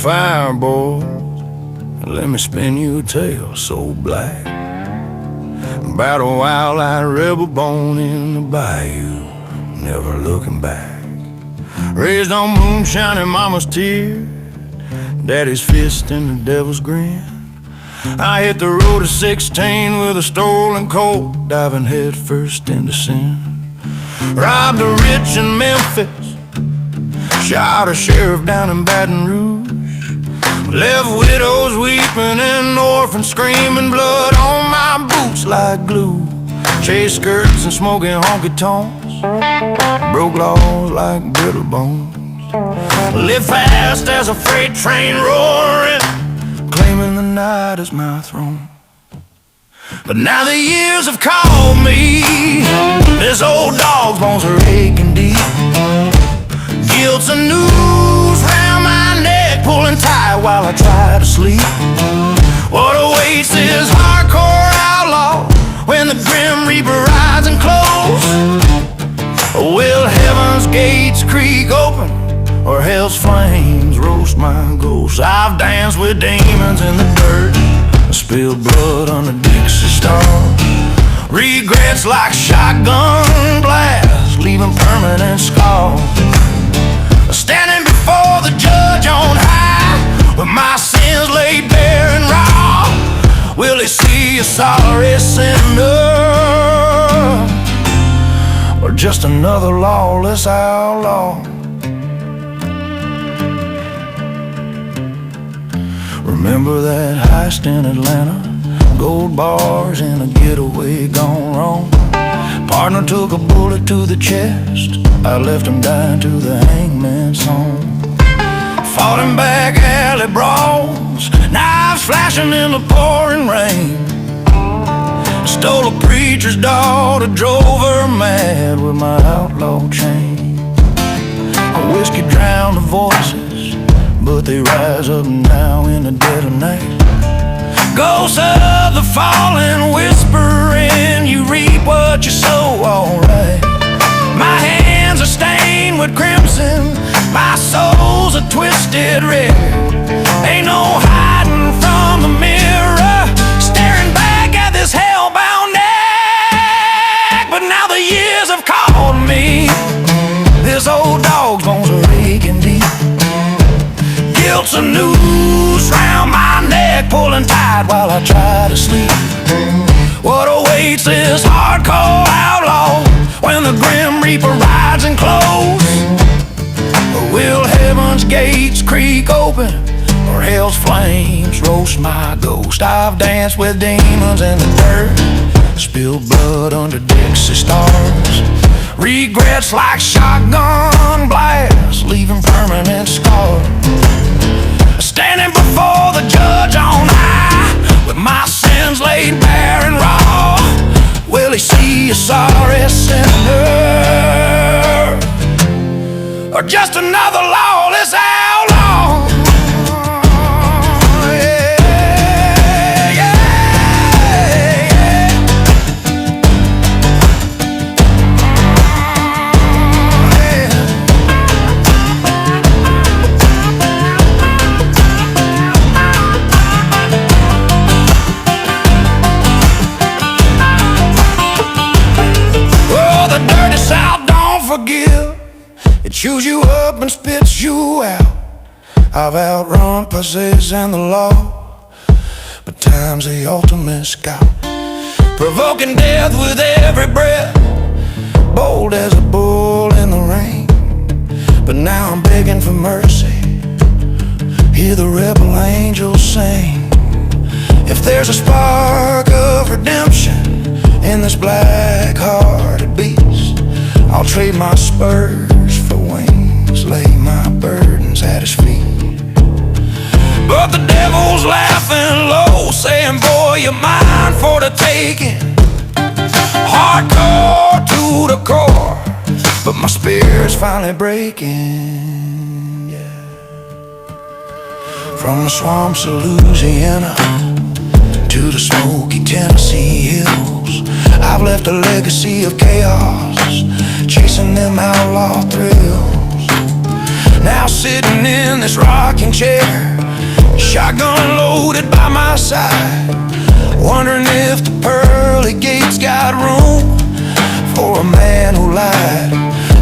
fire, boys, and let me spin you a tale so black about a wild-eyed rebel born in the bayou, never looking back. Raised on moonshine and mama's tears, daddy's fist and the devil's grin. I hit the road at 16 with a stolen Colt, diving head first into sin. Robbed a rich in Memphis, shot a sheriff down in Baton Rouge, left widows weeping and orphans screaming, blood on my boots like glue. Chased skirts and smoking honky-tonks, broke laws like brittle bones. Lived fast as a freight train roaring, claiming the night is my throne. But now the years have called me, this old dog's bones are aching deep. Guilt's a noose round my neck, pulling tight while I try to sleep. What awaits this hardcore outlaw when the grim reaper rides and close? Will heaven's gates creak open, or hell's flames roast my ghost? I've danced with demons in the dirt, spilled blood on the Dixie stars. Regrets like shotgun blasts, leaving permanent scars. Standing before the judge on high, with my sins laid bare and raw. Will he see a sorry sinner, or just another lawless outlaw? Remember that heist in Atlanta, gold bars in a getaway gone wrong. Partner took a bullet to the chest, I left him dying to the hangman's song. Fought him back alley brawls, knives flashing in the pouring rain. Stole a preacher's daughter, drove her mad with my outlaw chain. Whiskey drowned the voices, but they rise up now in the dead of night. Ghosts of the fallen whispering, you reap what you sow, alright. My hands are stained with crimson, my soul's a twisted red. Ain't no hiding from the mirror, staring back at this hellbound neck. But now the years have called me, this old dog's bones are aching deep. Guilt's a noose round my neck, pulling tight while I try to sleep. What awaits this hardcore outlaw when the grim reaper rides in close? Will heaven's gates creak open, or hell's flames roast my ghost? I've danced with demons in the dirt, spilled blood under Dixie stars. Regrets like shotgun blasts, leaving permanent scars. Standing before the judge on high, with my sins laid bare and raw. Will he see a sorry sinner, or just another lawless outlaw? It chews you up and spits you out. I've outrun possess and the law, but time's the ultimate scout. Provoking death with every breath, bold as a bull in the rain. But now I'm begging for mercy, hear the rebel angels sing. If there's a spark of redemption in this black-hearted beast, I'll trade my spurs for wings, lay my burdens at his feet. But the devil's laughing low, saying, boy, you're mine for the taking. Hardcore to the core, but my spirit's finally breaking, yeah. From the swamps of Louisiana to the smoky Tennessee hills, I've left a legacy of chaos, chasing them outlaw thrills. Now sitting in this rocking chair, shotgun loaded by my side, wondering if the pearly gates got room for a man who lied.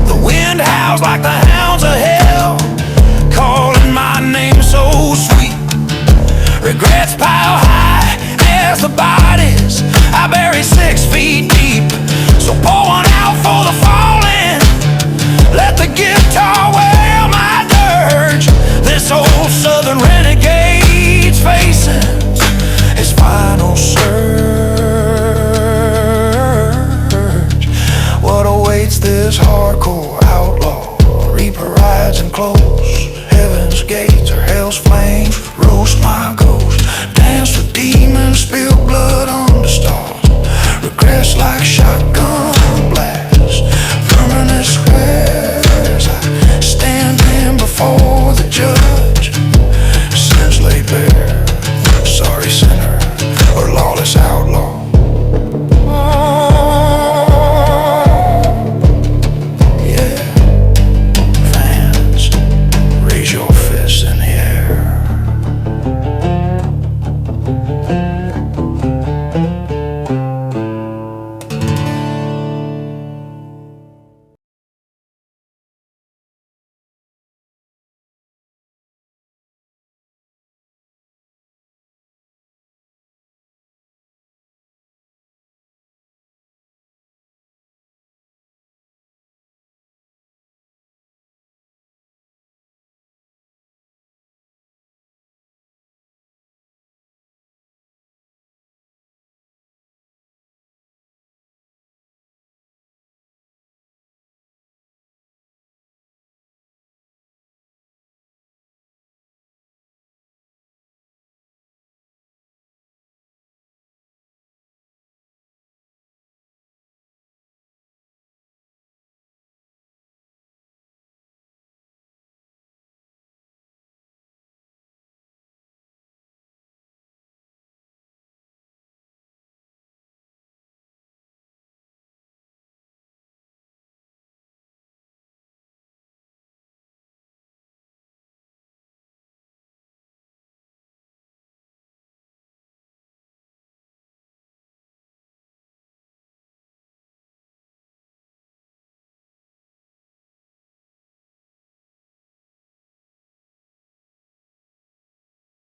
The wind howls like the hounds of hell, calling my name so sweet. Regrets pile high as the bodies I bury 6 feet deep. So pour one out for the fallen, let the guitar wail my dirge. This old southern renegade's facing